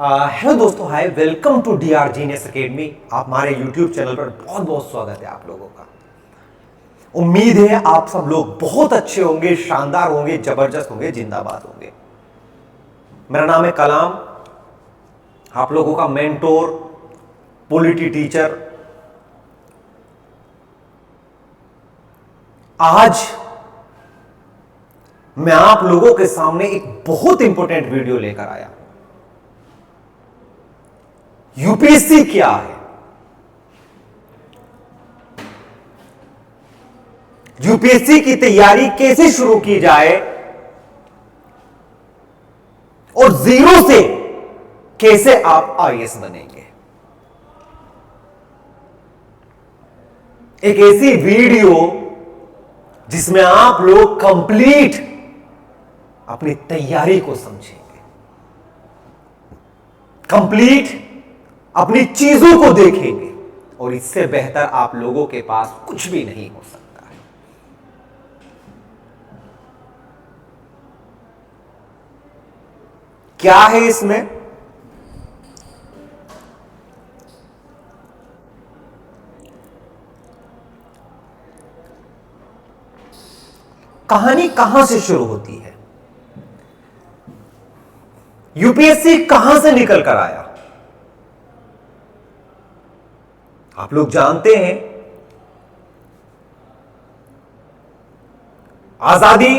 Hello दोस्तों, hi, welcome to DR genius academy. आप हमारे यूट्यूब चैनल पर बहुत बहुत स्वागत है आप लोगों का। उम्मीद है आप सब लोग बहुत अच्छे होंगे, शानदार होंगे, जबरदस्त होंगे, जिंदाबाद होंगे। मेरा नाम है कलाम, आप लोगों का मेंटोर, पॉलिटी टीचर। आज मैं आप लोगों के सामने एक बहुत इंपॉर्टेंट वीडियो लेकर आया। यूपीएससी क्या है, यूपीएससी की तैयारी कैसे शुरू की जाए और जीरो से कैसे आप आईएएस बनेंगे। एक ऐसी वीडियो जिसमें आप लोग कंप्लीट अपनी तैयारी को समझेंगे, कंप्लीट अपनी चीजों को देखेंगे, और इससे बेहतर आप लोगों के पास कुछ भी नहीं हो सकता है। क्या है इसमें? कहानी कहां से शुरू होती है, यूपीएससी कहां से निकल कर आया। आप लोग जानते हैं आजादी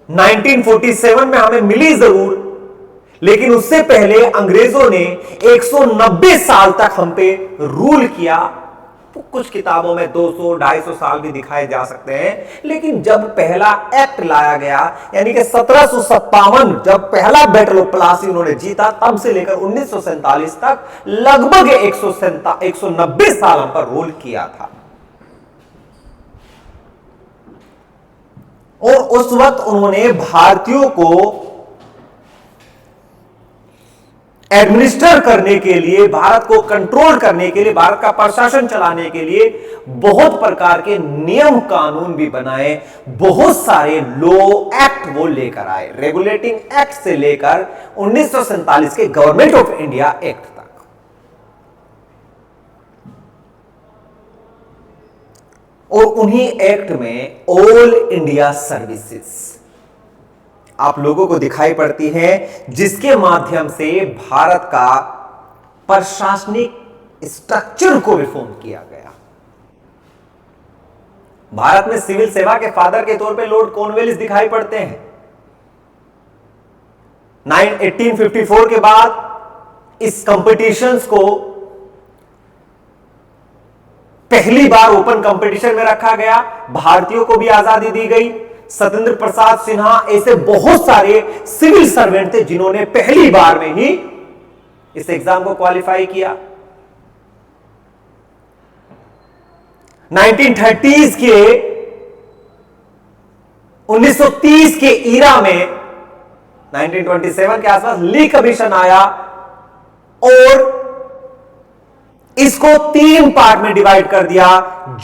1947 में हमें मिली जरूर, लेकिन उससे पहले अंग्रेजों ने 190 साल तक हम पे रूल किया। कुछ किताबों में 200-250 साल भी दिखाए जा सकते हैं, लेकिन जब पहला एक्ट लाया गया, यानी कि 1757 जब पहला बैटल ऑफ प्लासी उन्होंने जीता, तब से लेकर 1947 तक लगभग 190 साल हम पर रूल किया था। और उस वक्त उन्होंने भारतीयों को एडमिनिस्टर करने के लिए, भारत को कंट्रोल करने के लिए, भारत का प्रशासन चलाने के लिए बहुत प्रकार के नियम कानून भी बनाए, बहुत सारे लॉ एक्ट वो लेकर आए, रेगुलेटिंग एक्ट से लेकर 1947 के गवर्नमेंट ऑफ इंडिया एक्ट तक। और उन्हीं एक्ट में ऑल इंडिया सर्विसेज आप लोगों को दिखाई पड़ती है, जिसके माध्यम से भारत का प्रशासनिक स्ट्रक्चर को रिफॉर्म किया गया। भारत में सिविल सेवा के फादर के तौर पे लॉर्ड कॉर्नवालिस दिखाई पड़ते हैं। 1854 के बाद इस कंपटीशंस को पहली बार ओपन कंपटीशन में रखा गया, भारतीयों को भी आजादी दी गई। सत्येंद्र प्रसाद सिन्हा, ऐसे बहुत सारे सिविल सर्वेंट थे जिन्होंने पहली बार में ही इस एग्जाम को क्वालिफाई किया। 1930s के 1930 के ईरा में 1927 के आसपास ली कमीशन आया और इसको 3 पार्ट में डिवाइड कर दिया।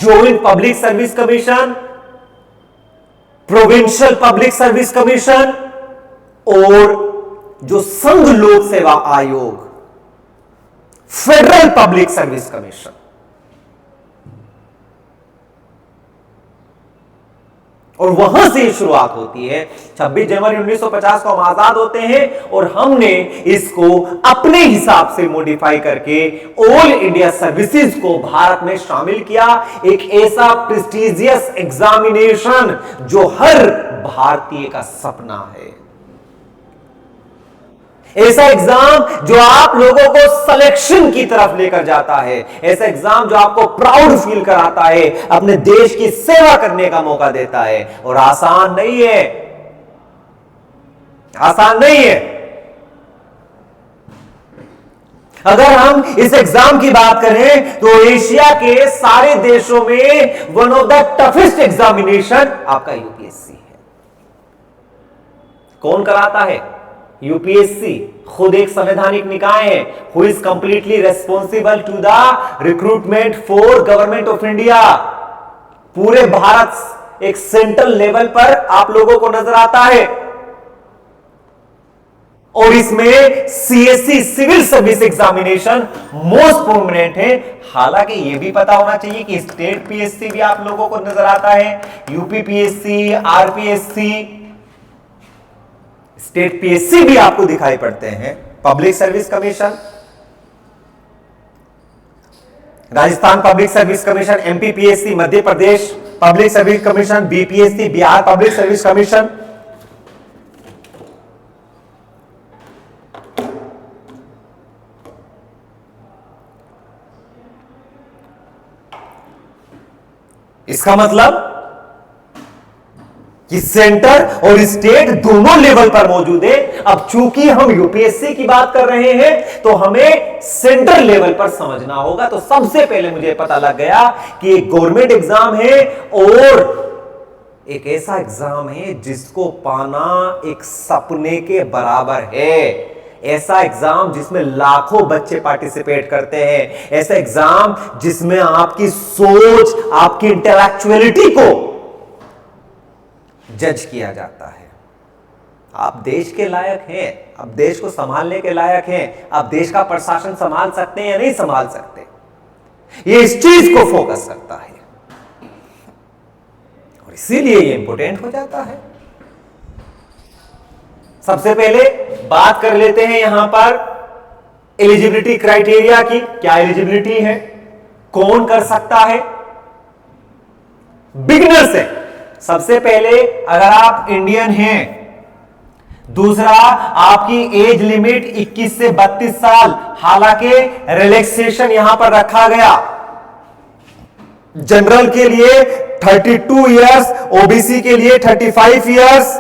Joint public service commission, provincial public service commission और जो संघ लोक सेवा आयोग, फेडरल पब्लिक सर्विस कमीशन। और वहां से शुरुआत होती है। 26 जनवरी 1950 को हम आजाद होते हैं और हमने इसको अपने हिसाब से मॉडिफाई करके ऑल इंडिया सर्विसेज को भारत में शामिल किया। एक ऐसा प्रेस्टिजियस एग्जामिनेशन जो हर भारतीय का सपना है, ऐसा एग्जाम जो आप लोगों को सिलेक्शन की तरफ लेकर जाता है, ऐसा एग्जाम जो आपको प्राउड फील कराता है, अपने देश की सेवा करने का मौका देता है। और आसान नहीं है, आसान नहीं है। अगर हम इस एग्जाम की बात करें तो एशिया के सारे देशों में one of the toughest examination आपका यूपीएससी है। कौन कराता है? यूपीएससी खुद एक संवैधानिक निकाय है, who is completely responsible to the recruitment for government of India. पूरे भारत एक सेंट्रल लेवल पर आप लोगों को नजर आता है। और इसमें CSC civil service examination most prominent है। हालांकि यह भी पता होना चाहिए कि स्टेट पीएससी भी आप लोगों को नजर आता है, UP PSC, RPSC, state PSC भी आपको दिखाई पड़ते हैं, public service commission, Rajasthan public service commission, MP PSC, Madhya Pradesh public service commission, BPSC, Bihar public service commission. इसका मतलब कि सेंटर और स्टेट दोनों लेवल पर मौजूद है। अब चूंकि हम यूपीएससी की बात कर रहे हैं तो हमें सेंटर लेवल पर समझना होगा। तो सबसे पहले मुझे पता लग गया कि एक गवर्नमेंट एग्जाम है और एक ऐसा एग्जाम है जिसको पाना एक सपने के बराबर है। ऐसा एग्जाम जिसमें लाखों बच्चे पार्टिसिपेट करते हैं, ऐसा एग्जाम जिसमें आपकी सोच, आपकी इंटेलेक्चुअलिटी को जज किया जाता है। आप देश के लायक हैं, आप देश को संभालने के लायक हैं, आप देश का प्रशासन संभाल सकते हैं या नहीं संभाल सकते, ये इस चीज को फोकस करता है और इसीलिए ये इंपॉर्टेंट हो जाता है। सबसे पहले बात कर लेते हैं यहां पर एलिजिबिलिटी क्राइटेरिया की। क्या एलिजिबिलिटी है, कौन कर सकता है? बिगिनर से। सबसे पहले अगर आप इंडियन हैं, दूसरा आपकी एज लिमिट 21 से 32 साल, हालांकि रिलैक्सेशन यहां पर रखा गया। जनरल के लिए 32 इयर्स, ओबीसी के लिए 35 इयर्स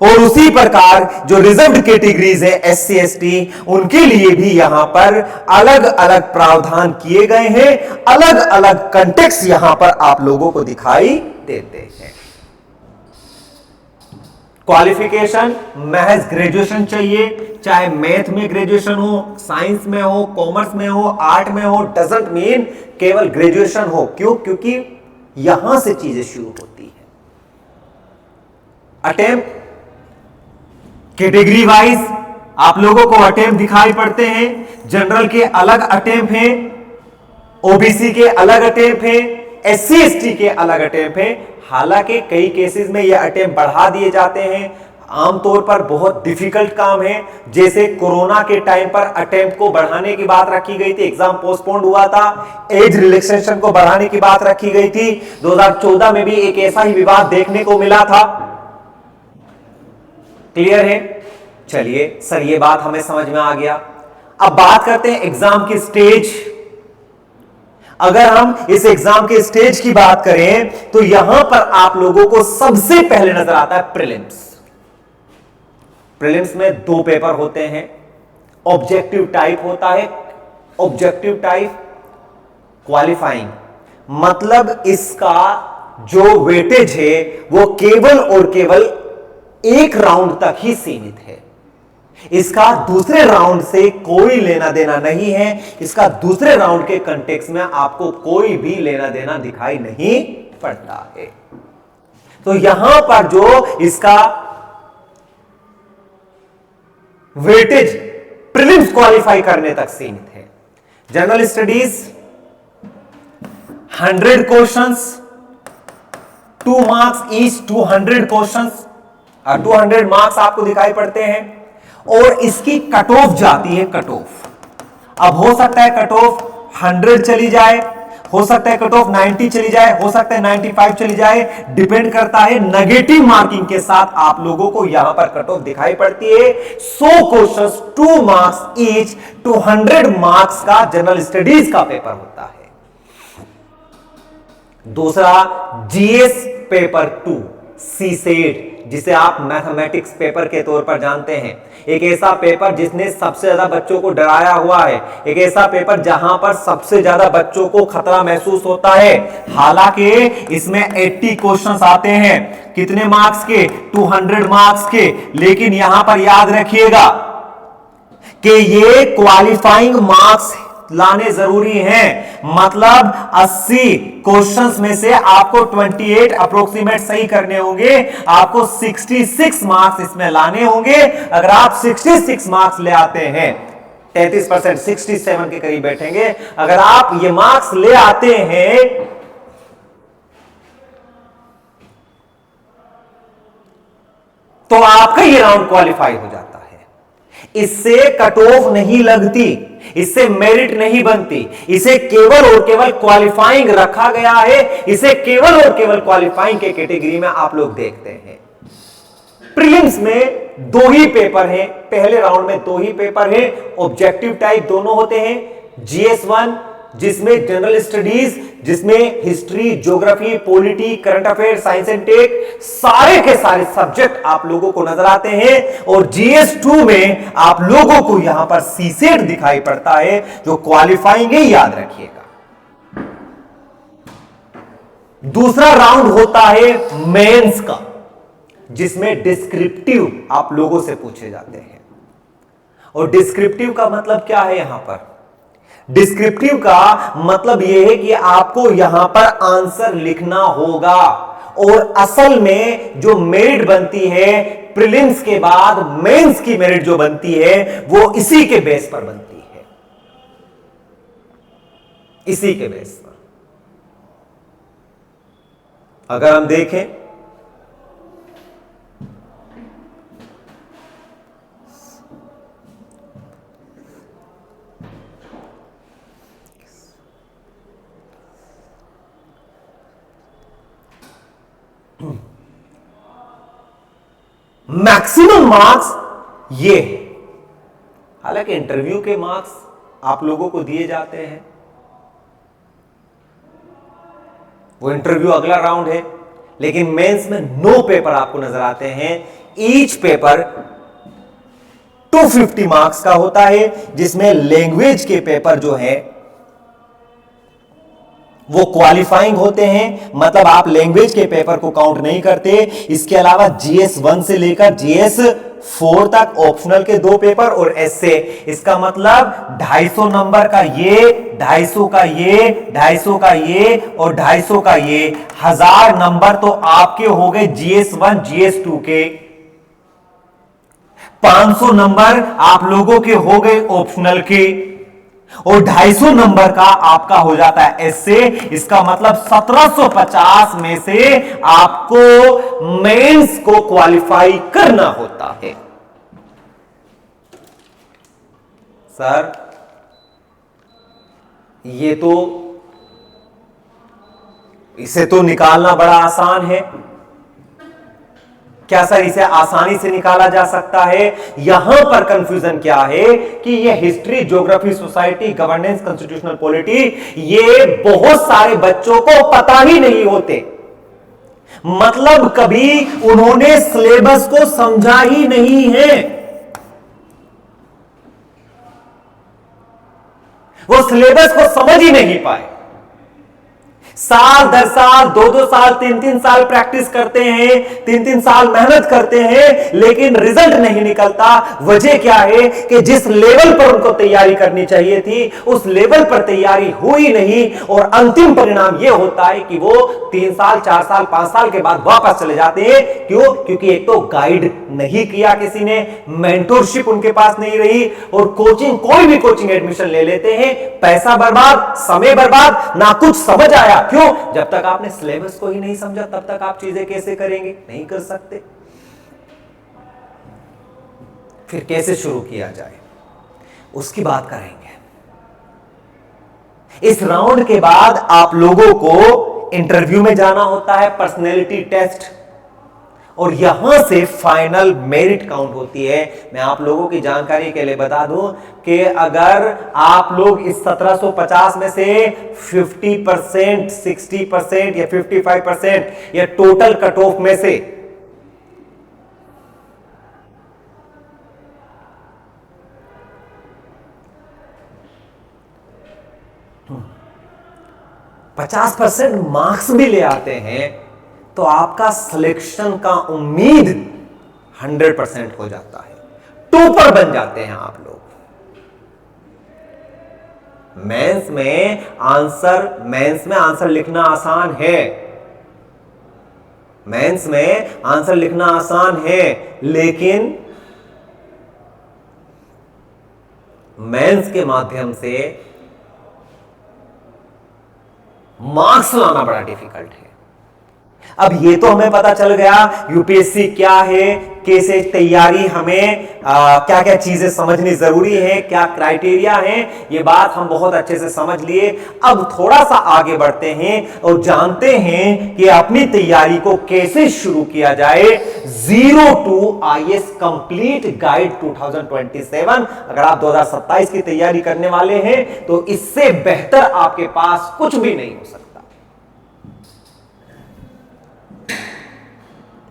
और उसी प्रकार जो रिजर्व्ड कैटेगरीज है एससी एसटी, उनके लिए भी यहां पर अलग अलग प्रावधान किए गए हैं, अलग अलग कंटेक्स्ट यहां पर आप लोगों को दिखाई देते हैं। क्वालिफिकेशन महज ग्रेजुएशन चाहिए, चाहे मैथ में ग्रेजुएशन हो, साइंस में हो, कॉमर्स में हो, आर्ट में हो, डजंट मीन केवल ग्रेजुएशन हो। क्यों? क्योंकि यहां से चीजें शुरू होती है। अटेम्प्ट कैटेगरी वाइज आप लोगों को अटेम्प्ट दिखाई पड़ते हैं। जनरल के अलग अटेम्प्ट हैं, ओबीसी के अलग अटेम्प्ट हैं, एससी एसटी के अलग अटेम्प्ट हैं। हालांकि कई केसेस में ये अटेम्प्ट बढ़ा दिए जाते हैं। आमतौर पर बहुत डिफिकल्ट काम है, जैसे कोरोना के टाइम पर अटेम्प्ट को बढ़ाने की बात रखी गई थी, एग्जाम पोस्टपोन्ड हुआ था, एज रिलैक्सेशन को बढ़ाने की बात रखी गई थी। 2014 में भी एक ऐसा ही विवाद देखने को मिला था। क्लियर है? चलिए सर, ये बात हमें समझ में आ गया। अब बात करते हैं एग्जाम की स्टेज। अगर हम इस एग्जाम के स्टेज की बात करें तो यहां पर आप लोगों को सबसे पहले नजर आता है प्रीलिम्स। प्रीलिम्स में 2 पेपर होते हैं। ऑब्जेक्टिव टाइप होता है, ऑब्जेक्टिव टाइप, क्वालिफाइंग, मतलब इसका जो वेटेज है वो केवल और केवल एक राउंड तक ही सीमित है। इसका दूसरे राउंड से कोई लेना देना नहीं है। इसका दूसरे राउंड के कंटेक्स्ट में आपको कोई भी लेना देना दिखाई नहीं पड़ता है। तो यहां पर जो इसका वेटेज प्रीलिम्स क्वालिफाई करने तक सीमित है। General studies 100 questions, 2 marks each, 200 questions, 200 marks आपको दिखाई पड़ते हैं और इसकी कट ऑफ जाती है। कट ऑफ अब हो सकता है कट ऑफ 100 चली जाए, हो सकता है कट ऑफ 90 चली जाए, हो सकता है 95 चली जाए, डिपेंड करता है। नेगेटिव मार्किंग के साथ आप लोगों को यहां पर कट ऑफ दिखाई पड़ती है। 100 क्वेश्चंस, 2 मार्क्स ईच, 200 मार्क्स का जनरल स्टडीज का पेपर होता है। दूसरा जीएस पेपर 2, सीसेट, जिसे आप मैथमेटिक्स पेपर के तौर पर जानते हैं। एक ऐसा पेपर जिसने सबसे ज्यादा बच्चों को डराया हुआ है, एक ऐसा पेपर जहां पर सबसे ज्यादा बच्चों को खतरा महसूस होता है। हालांकि इसमें 80 क्वेश्चंस आते हैं, कितने मार्क्स के? 200 मार्क्स के। लेकिन यहां पर याद रखिएगा कि ये क्वालिफाइंग मार्क्स लाने जरूरी हैं। मतलब 80 क्वेश्चंस में से आपको 28 अप्रोक्सीमेट सही करने होंगे, आपको 66 मार्क्स इसमें लाने होंगे। अगर आप 66 मार्क्स ले आते हैं, 33%, 67 के करीब बैठेंगे। अगर आप ये मार्क्स ले आते हैं तो आपका ये राउंड क्वालिफाई हो जाता है। इससे कट ऑफ नहीं लगती, इससे मेरिट नहीं बनती, इसे केवल और केवल क्वालिफाइंग रखा गया है। इसे केवल और केवल क्वालिफाइंग के कैटेगरी में आप लोग देखते हैं। प्रीलिम्स में 2 ही पेपर हैं, पहले राउंड में 2 ही पेपर हैं, ऑब्जेक्टिव टाइप दोनों होते हैं। GS1 जिसमें जनरल स्टडीज, जिसमें history, geography, polity, current affair, science and tech, सारे के सारे सब्जेक्ट आप लोगों को नजर आते हैं। और GS2 में आप लोगों को यहां पर सीसेट दिखाई पड़ता है, जो क्वालिफाइंग है, याद रखिएगा। दूसरा राउंड होता है मेंस का, जिसमें डिस्क्रिप्टिव आप लोगों से पूछे जाते हैं। और डिस्क्रिप्टिव का मतलब क्या है? यहां पर डिस्क्रिप्टिव का मतलब यह है कि आपको यहां पर आंसर लिखना होगा। और असल में जो मेरिट बनती है प्रीलिम्स के बाद, मेंस की मेरिट जो बनती है वो इसी के बेस पर बनती है, इसी के बेस पर। अगर हम देखें मैक्सिमम मार्क्स ये है। हालांकि इंटरव्यू के मार्क्स आप लोगों को दिए जाते हैं, वो इंटरव्यू अगला राउंड है। लेकिन मेंस में 9 पेपर आपको नजर आते हैं। ईच पेपर 250 मार्क्स का होता है, जिसमें लैंग्वेज के पेपर जो है वो क्वालिफाइंग होते हैं। मतलब आप लैंग्वेज के पेपर को काउंट नहीं करते। इसके अलावा GS1 से लेकर GS4 तक ऑप्शनल के 2 पेपर और एस्से। इसका मतलब 250 नंबर का ये, 250 का ये, 250 का ये और 250 का ये, 1000 नंबर तो आपके हो गए GS1 GS2 के। 500 नंबर आप लोगों के हो गए ऑप्शनल के, और 250 नंबर का आपका हो जाता है एस्से। इसका मतलब 1750 में से आपको मेंस को क्वालिफाई करना होता है। सर ये तो, इसे तो निकालना बड़ा आसान है। क्या सर इसे आसानी से निकाला जा सकता है? यहां पर कंफ्यूजन क्या है कि ये history, geography, society, governance, constitutional polity, ये बहुत सारे बच्चों को पता ही नहीं होते। मतलब कभी उन्होंने सिलेबस को समझा ही नहीं है, वो सिलेबस को समझ ही नहीं पाए। साल दर साल, 2-2 साल, 3-3 साल प्रैक्टिस करते हैं, 3-3 साल मेहनत करते हैं, लेकिन रिजल्ट नहीं निकलता। वजह क्या है कि जिस लेवल पर उनको तैयारी करनी चाहिए थी, उस लेवल पर तैयारी हुई नहीं। और अंतिम परिणाम यह होता है कि वो 3 साल, 4 साल, 5 साल के बाद वापस चले जाते हैं। क्यों? क्योंकि एक तो गाइड नहीं किया किसी ने, मेंटोरशिप उनके पास नहीं रही, और कोचिंग, कोई भी कोचिंग एडमिशन ले लेते हैं, पैसा बर्बाद, समय बर्बाद, ना कुछ समझ आया। क्यों? जब तक आपने सिलेबस को ही नहीं समझा तब तक आप चीजें कैसे करेंगे? नहीं कर सकते। फिर कैसे शुरू किया जाए, उसकी बात करेंगे। इस राउंड के बाद आप लोगों को इंटरव्यू में जाना होता है, पर्सनैलिटी टेस्ट, और यहां से फाइनल मेरिट काउंट होती है। मैं आप लोगों की जानकारी के लिए बता दूं कि अगर आप लोग इस 1750 में से 50%, 60% या 55% या टोटल कट ऑफ में से 50% मार्क्स भी ले आते हैं, तो आपका सिलेक्शन का उम्मीद 100% हो जाता है, टॉपर बन जाते हैं आप लोग। मेंस में आंसर लिखना आसान है, मेंस में आंसर लिखना आसान है, लेकिन मेंस के माध्यम से मार्क्स लाना बड़ा डिफिकल्ट है। अब ये तो हमें पता चल गया यूपीएससी क्या है, कैसे तैयारी हमें क्या क्या चीजें समझनी जरूरी है, क्या क्राइटेरिया है, ये बात हम बहुत अच्छे से समझ लिए। अब थोड़ा सा आगे बढ़ते हैं और जानते हैं कि अपनी तैयारी को कैसे शुरू किया जाए। 0 to IAS कंप्लीट गाइड 2027। अगर आप 2027 की तैयारी करने वाले हैं तो इससे बेहतर आपके पास कुछ भी नहीं हो सकता,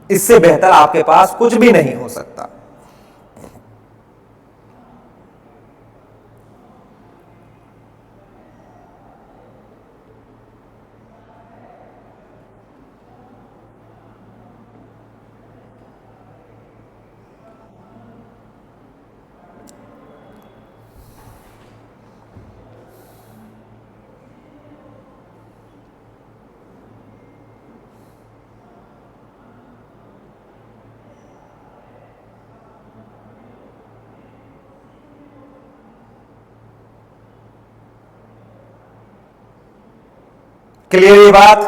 इससे बेहतर आपके पास कुछ भी नहीं हो सकता। क्लियर ये बात?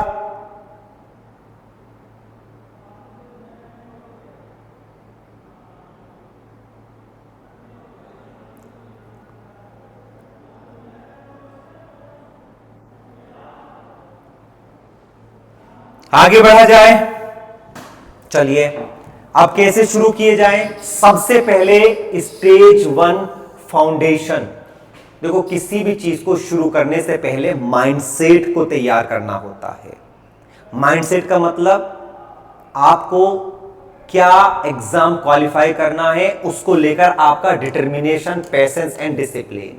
आगे बढ़ा जाए, चलिए अब कैसे शुरू किए जाए। सबसे पहले स्टेज 1 फाउंडेशन। देखो, किसी भी चीज को शुरू करने से पहले माइंडसेट को तैयार करना होता है। माइंडसेट का मतलब आपको क्या एग्जाम क्वालिफाई करना है, उसको लेकर आपका डिटर्मिनेशन, पेशेंस एंड डिसिप्लिन,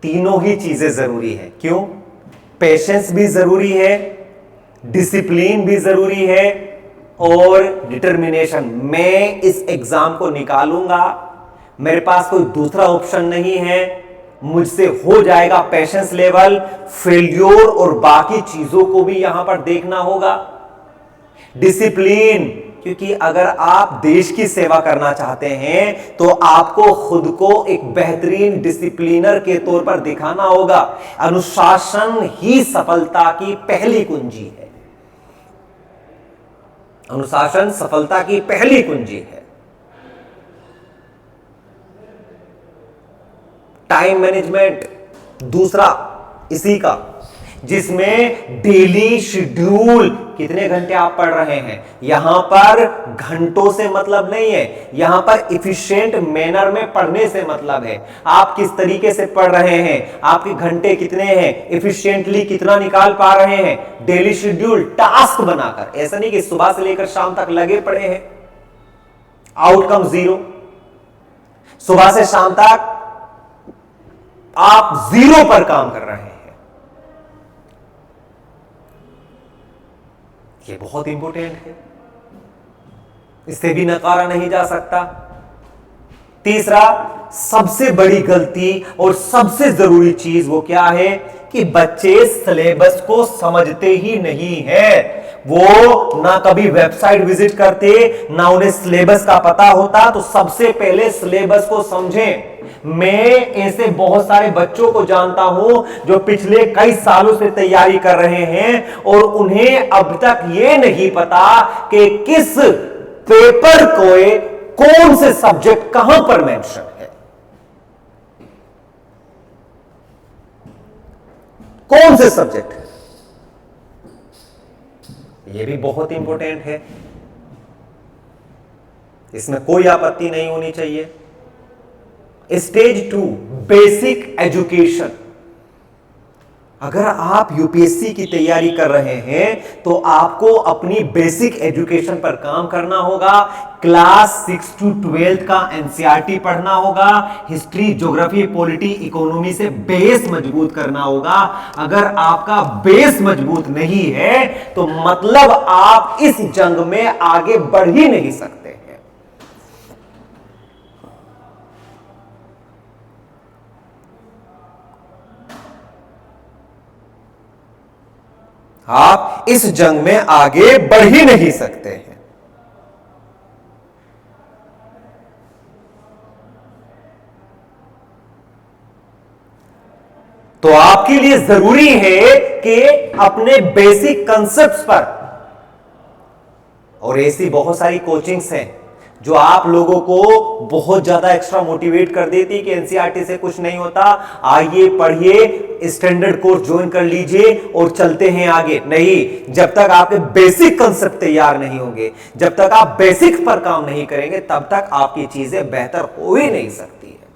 तीनों ही चीजें जरूरी है। क्यों? पेशेंस भी जरूरी है, डिसिप्लिन भी जरूरी है और डिटर्मिनेशन। मैं इस एग्जाम को निकालूंगा, मेरे पास कोई दूसरा ऑप्शन नहीं है, मुझसे हो जाएगा। पेशेंस लेवल, फेल्योर और बाकी चीजों को भी यहां पर देखना होगा। डिसिप्लिन, क्योंकि अगर आप देश की सेवा करना चाहते हैं तो आपको खुद को एक बेहतरीन डिसिप्लिनर के तौर पर दिखाना होगा। अनुशासन ही सफलता की पहली कुंजी है। अनुशासन सफलता की पहली कुंजी है। टाइम मैनेजमेंट दूसरा इसी का, जिसमें डेली शेड्यूल, कितने घंटे आप पढ़ रहे हैं। यहां पर घंटों से मतलब नहीं है, यहां पर इफिशिएंट मैनर में पढ़ने से मतलब है। आप किस तरीके से पढ़ रहे हैं, आपके घंटे कितने हैं, इफिशिएंटली कितना निकाल पा रहे हैं। डेली शेड्यूल, टास्क बनाकर, ऐसा नहीं कि सुबह से लेकर शाम तक लगे पड़े हैं, आउटकम 0। सुबह से शाम तक आप 0 पर काम कर रहे हैं, ये बहुत इंपॉर्टेंट है, इससे भी नकारा नहीं जा सकता। तीसरा, सबसे बड़ी गलती और सबसे जरूरी चीज वो क्या है कि बच्चे सिलेबस को समझते ही नहीं है। वो ना कभी वेबसाइट विजिट करते, ना उन्हें सिलेबस का पता होता। तो सबसे पहले सिलेबस को समझें। मैं ऐसे बहुत सारे बच्चों को जानता हूं जो पिछले कई सालों से तैयारी कर रहे हैं और उन्हें अब तक यह नहीं पता कि किस पेपर को कौन से सब्जेक्ट कहां पर मेंशन है, कौन से सब्जेक्ट है। यह भी बहुत इंपॉर्टेंट है, इसमें कोई आपत्ति नहीं होनी चाहिए। Stage 2 basic education. अगर आप यूपीएससी की तैयारी कर रहे हैं तो आपको अपनी बेसिक एजुकेशन पर काम करना होगा। क्लास 6 to 12 का एनसीईआरटी पढ़ना होगा। हिस्ट्री, ज्योग्राफी, पॉलिटी, इकोनॉमी से बेस मजबूत करना होगा। अगर आपका बेस मजबूत नहीं है तो मतलब आप इस जंग में आगे बढ़ ही नहीं सकते। आप इस जंग में आगे बढ़ ही नहीं सकते हैं। तो आपके लिए जरूरी है कि अपने बेसिक कंसेप्ट्स पर, और ऐसी बहुत सारी कोचिंग्स हैं जो आप लोगों को बहुत ज्यादा एक्स्ट्रा मोटिवेट कर देती कि एनसीईआरटी से कुछ नहीं होता, आइए पढ़िए, स्टैंडर्ड कोर्स ज्वाइन कर लीजिए और चलते हैं आगे। नहीं, जब तक आपके बेसिक कंसेप्ट तैयार नहीं होंगे, जब तक आप बेसिक्स पर काम नहीं करेंगे, तब तक आपकी चीजें बेहतर हो ही नहीं सकती है।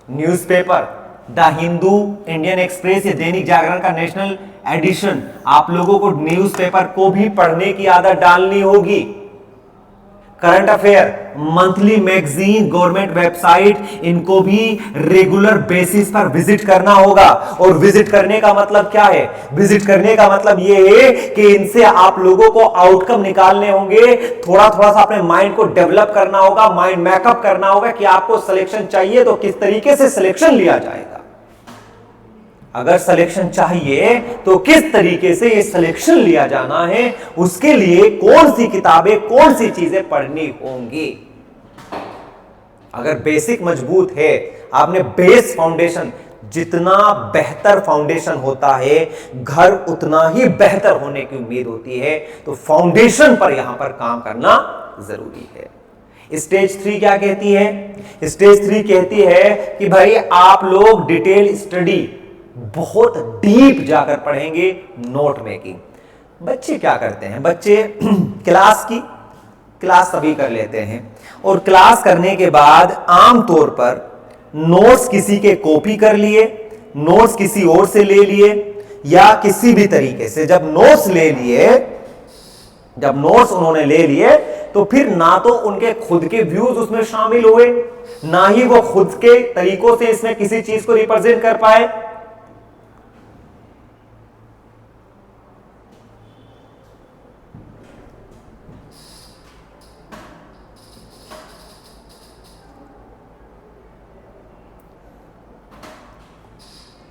Newspaper, the Hindu, Indian express, या दैनिक जागरण का नेशनल एडिशन, आप लोगों को न्यूज़पेपर को भी पढ़ने की आदत डालनी होगी। Current affair, monthly magazine, government website, इनको भी रेगुलर बेसिस पर विजिट करना होगा। और विजिट करने का मतलब क्या है? विजिट करने का मतलब यह है कि इनसे आप लोगों को आउटकम निकालने होंगे, थोड़ा थोड़ा सा अपने माइंड को डेवलप करना होगा, माइंड मैकअप करना होगा कि आपको सिलेक्शन चाहिए तो किस तरीके से सिलेक्शन लिया जाएगा। अगर सिलेक्शन चाहिए तो किस तरीके से ये सिलेक्शन लिया जाना है, उसके लिए कौन सी किताबें, कौन सी चीजें पढ़नी होंगी। अगर बेसिक मजबूत है, आपने बेस फाउंडेशन, जितना बेहतर फाउंडेशन होता है घर उतना ही बेहतर होने की उम्मीद होती है। तो फाउंडेशन पर यहां पर काम करना जरूरी है। स्टेज 3 क्या कहती है? स्टेज 3 कहती है कि भाई आप लोग डिटेल स्टडी बहुत डीप जाकर पढ़ेंगे, नोट मेकिंग। बच्चे क्या करते हैं? बच्चे क्लास सभी कर लेते हैं, और क्लास करने के बाद आमतौर पर नोट्स किसी के कॉपी कर लिए, नोट्स किसी और से ले लिए, या किसी भी तरीके से जब नोट्स उन्होंने ले लिए तो फिर ना तो उनके खुद के व्यूज उसमें शामिल हुए, ना ही वो खुद के तरीकों से इसमें किसी चीज को रिप्रेजेंट कर पाए।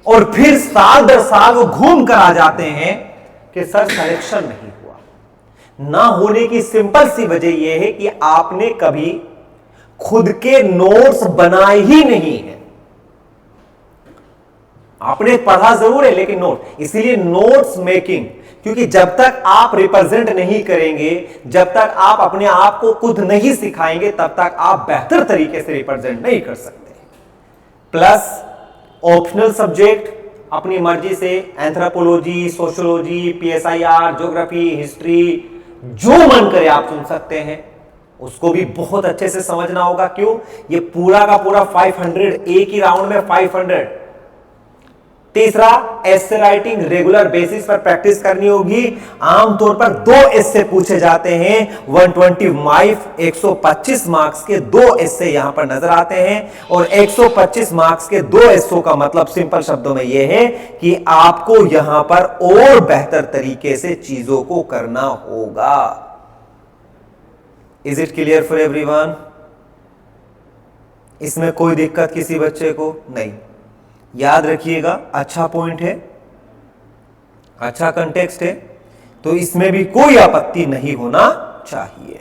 और फिर साल दर साल वो घूम कर आ जाते हैं कि सर सिलेक्शन नहीं हुआ। ना होने की सिंपल सी वजह यह है कि आपने कभी खुद के नोट्स बनाए ही नहीं है। आपने पढ़ा जरूर है लेकिन नोट, इसीलिए नोट्स मेकिंग, क्योंकि जब तक आप रिप्रेजेंट नहीं करेंगे, जब तक आप अपने आप को खुद नहीं सिखाएंगे, तब तक आप बेहतर तरीके से रिप्रेजेंट नहीं कर सकते। प्लस ऑप्शनल सब्जेक्ट अपनी मर्जी से anthropology, sociology, PSIR, geography, history, जो मन करे आप चुन सकते हैं। उसको भी बहुत अच्छे से समझना होगा। क्यों? ये पूरा का पूरा 500, एक ही राउंड में 500। तीसरा, एस्से राइटिंग रेगुलर बेसिस पर प्रैक्टिस करनी होगी। आमतौर पर 2 एस्से पूछे जाते हैं, 125 मार्क्स के 2 एस्से यहां पर नजर आते हैं। और 125 मार्क्स के 2 एस्सों का मतलब सिंपल शब्दों में यह है कि आपको यहां पर और बेहतर तरीके से चीजों को करना होगा। Is it clear for everyone? इसमें कोई दिक्कत किसी बच्चे को नहीं? याद रखिएगा, अच्छा पॉइंट है, अच्छा कंटेक्स्ट है, तो इसमें भी कोई आपत्ति नहीं होना चाहिए।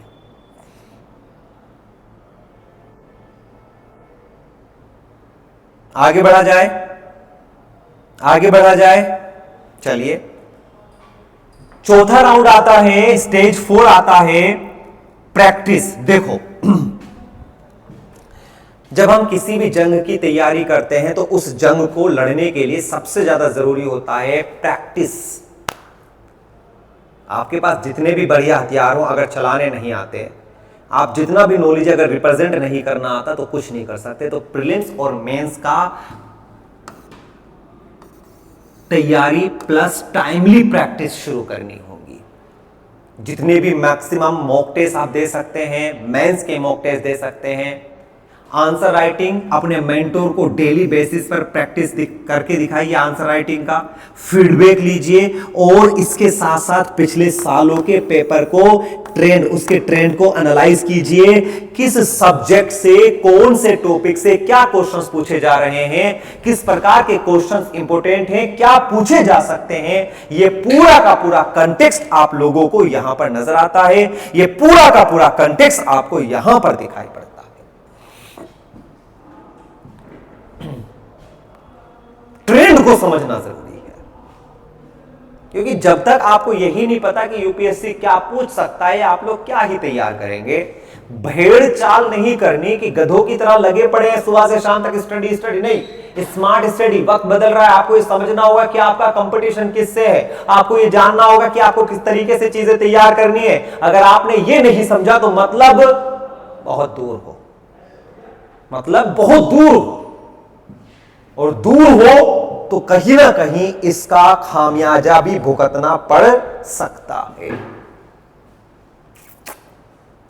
आगे बढ़ा जाए। चलिए, चौथा राउंड आता है, स्टेज 4 आता है, प्रैक्टिस। देखो, जब हम किसी भी जंग की तैयारी करते हैं तो उस जंग को लड़ने के लिए सबसे ज्यादा जरूरी होता है प्रैक्टिस। आपके पास जितने भी बढ़िया हथियार हो, अगर चलाने नहीं आते, आप जितना भी नॉलेज अगर रिप्रेजेंट नहीं करना आता, तो कुछ नहीं कर सकते। तो प्रीलिम्स और मेंस का तैयारी प्लस टाइमली प्रैक्टिस शुरू करनी होगी। जितने भी मैक्सिमम मॉक टेस्ट आप दे सकते हैं, मेंस के मॉक टेस्ट दे सकते हैं, आंसर राइटिंग अपने मेंटोर को डेली बेसिस पर प्रैक्टिस करके दिखाइए आंसर राइटिंग का, फीडबैक लीजिए और इसके साथ साथ पिछले सालों के पेपर को उसके ट्रेंड को एनालाइज कीजिए। किस सब्जेक्ट से, कौन से टॉपिक से क्या क्वेश्चंस पूछे जा रहे हैं, किस प्रकार के क्वेश्चंस इंपॉर्टेंट हैं, क्या पूछे जा सकते हैं, यह पूरा का पूरा कंटेक्स्ट आप लोगों को यहां पर नजर आता है, यह पूरा का पूरा कंटेक्स्ट आपको यहां पर दिखाई पड़ता है। ट्रेंड को समझना जरूरी है, क्योंकि जब तक आपको यही नहीं पता कि यूपीएससी क्या पूछ सकता है, आप लोग क्या ही तैयार करेंगे। भेड़ चाल नहीं करनी कि गधों की तरह लगे पड़े हैं सुबह से शाम तक स्टडी नहीं, स्मार्ट स्टडी। वक्त बदल रहा है, आपको ये समझना होगा कि आपका कंपटीशन किससे है, आपको ये जानना होगा कि आपको किस तरीके से चीजें तैयार करनी है। अगर आपने ये नहीं समझा तो मतलब बहुत दूर हो, मतलब बहुत दूर हो, और दूर हो तो कहीं ना कहीं इसका खामियाजा भी भुगतना पड़ सकता है।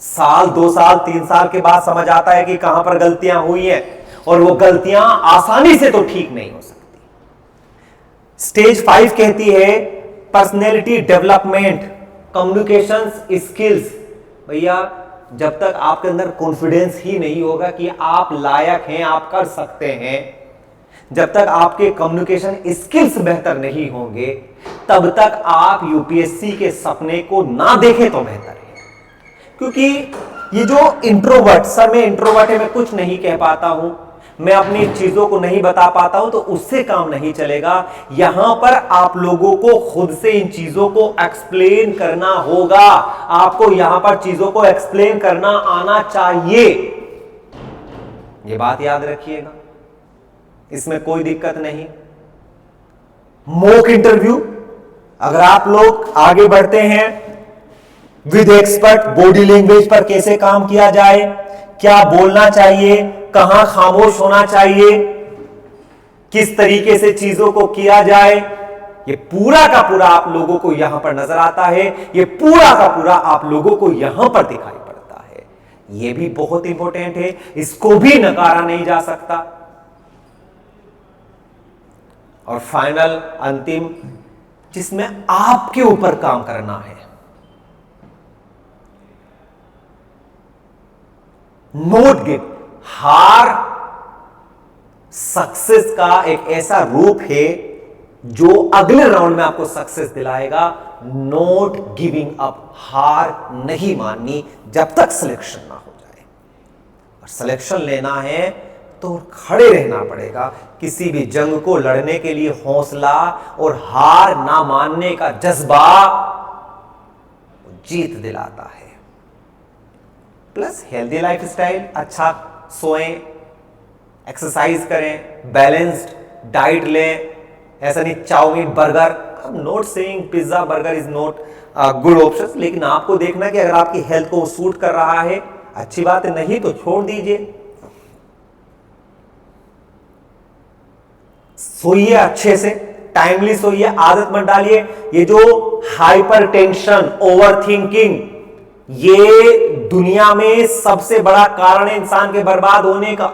साल, 2 साल, 3 साल के बाद समझ आता है कि कहां पर गलतियां हुई हैं, और वो गलतियां आसानी से तो ठीक नहीं हो सकती। स्टेज 5 कहती है पर्सनैलिटी डेवलपमेंट, कम्युनिकेशन स्किल्स। भैया जब तक आपके अंदर कॉन्फिडेंस ही नहीं होगा कि आप लायक हैं, आप कर सकते हैं, जब तक आपके कम्युनिकेशन स्किल्स बेहतर नहीं होंगे, तब तक आप यूपीएससी के सपने को ना देखें तो बेहतर है। क्योंकि ये जो इंट्रोवर्ट, सर मैं इंट्रोवर्ट है, मैं कुछ नहीं कह पाता हूं, मैं अपनी चीजों को नहीं बता पाता हूं, तो उससे काम नहीं चलेगा। यहां पर आप लोगों को खुद से इन चीजों को एक्सप्लेन करना होगा, आपको यहां पर चीजों को एक्सप्लेन करना आना चाहिए। ये बात याद रखिएगा, इसमें कोई दिक्कत नहीं। मॉक इंटरव्यू, अगर आप लोग आगे बढ़ते हैं विद एक्सपर्ट, बॉडी लैंग्वेज पर कैसे काम किया जाए, क्या बोलना चाहिए, कहां खामोश होना चाहिए, किस तरीके से चीजों को किया जाए, ये पूरा का पूरा आप लोगों को यहां पर नजर आता है, ये पूरा का पूरा आप लोगों को यहां पर दिखाई पड़ता है। ये भी बहुत इंपॉर्टेंट है, इसको भी नकारा नहीं जा सकता। और फाइनल, अंतिम, जिसमें आपके ऊपर काम करना है, नोट गिव। हार सक्सेस का एक ऐसा रूप है जो अगले राउंड में आपको सक्सेस दिलाएगा। नोट गिविंग अप, हार नहीं माननी जब तक सिलेक्शन ना हो जाए। और सिलेक्शन लेना है तो खड़े रहना पड़ेगा। किसी भी जंग को लड़ने के लिए हौसला और हार ना मानने का जज्बा जीत दिलाता है। प्लस हेल्दी लाइफस्टाइल, अच्छा सोएं, एक्सरसाइज करें, बैलेंस्ड डाइट लें। ऐसा नहीं chowmein, burger, I am not saying pizza burger is not good option, लेकिन आपको देखना कि अगर आपकी हेल्थ को सूट कर रहा है अच्छी बात है, नहीं तो छोड़ दीजिए। सोइए अच्छे से, टाइमली सोइए, आदत मत डालिए। ये जो हाइपर टेंशन, ओवर थिंकिंग, ये दुनिया में सबसे बड़ा कारण है इंसान के बर्बाद होने का,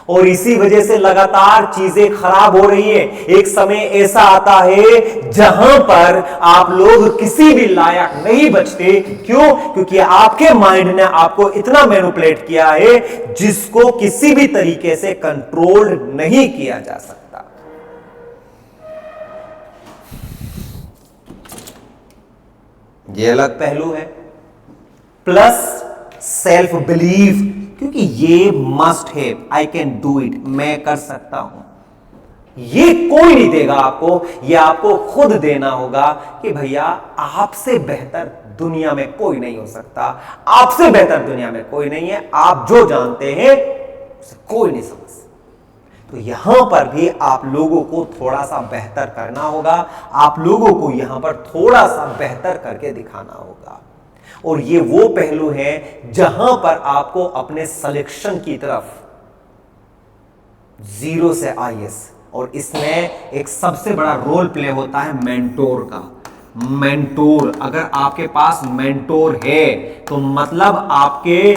और इसी वजह से लगातार चीजें खराब हो रही है। एक समय ऐसा आता है जहां पर आप लोग किसी भी लायक नहीं बचते। क्यों? क्योंकि आपके माइंड ने आपको इतना मैनिपुलेट किया है जिसको किसी भी तरीके से कंट्रोल नहीं किया जा सकता। ये अलग पहलू है। प्लस सेल्फ बिलीफ, क्योंकि ये मस्ट है, आई कैन डू इट, मैं कर सकता हूं। ये कोई नहीं देगा आपको, ये आपको खुद देना होगा कि भैया आपसे बेहतर दुनिया में कोई नहीं हो सकता, आपसे बेहतर दुनिया में कोई नहीं है, आप जो जानते हैं उसे कोई नहीं समझ। तो यहां पर भी आप लोगों को थोड़ा सा बेहतर करना होगा, आप लोगों को यहां पर थोड़ा सा बेहतर करके दिखाना होगा। और ये वो पहलू है जहां पर आपको अपने सिलेक्शन की तरफ 0 से IS, और इसमें एक सबसे बड़ा रोल प्ले होता है मेंटोर का। मेंटोर, अगर आपके पास मेंटोर है तो मतलब आपके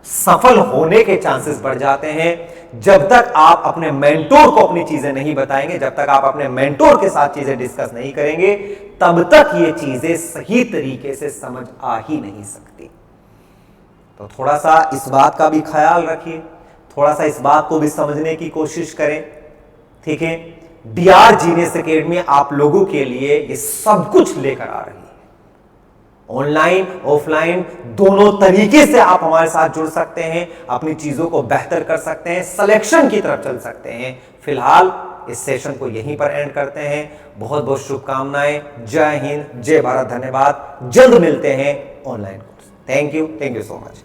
सफल होने के चांसेस बढ़ जाते हैं। जब तक आप अपने मेंटोर को अपनी चीजें नहीं बताएंगे, जब तक आप अपने मेंटोर के साथ चीजें डिस्कस नहीं करेंगे, तब तक ये चीजें सही तरीके से समझ आ ही नहीं सकती। तो थोड़ा सा इस बात का भी ख्याल रखिए, थोड़ा सा इस बात को भी समझने की कोशिश करें, ठीक है। डीआर जीनियस एकेडमी आप लोगों के लिए ये सब कुछ लेकर आ रही है। ऑनलाइन ऑफलाइन दोनों तरीके से आप हमारे साथ जुड़ सकते हैं, अपनी चीजों को बेहतर कर सकते हैं, सिलेक्शन की तरफ चल सकते हैं। फिलहाल इस सेशन को यहीं पर एंड करते हैं। बहुत बहुत शुभकामनाएं। जय हिंद, जय भारत, धन्यवाद। जल्द मिलते हैं online course. Thank you so much.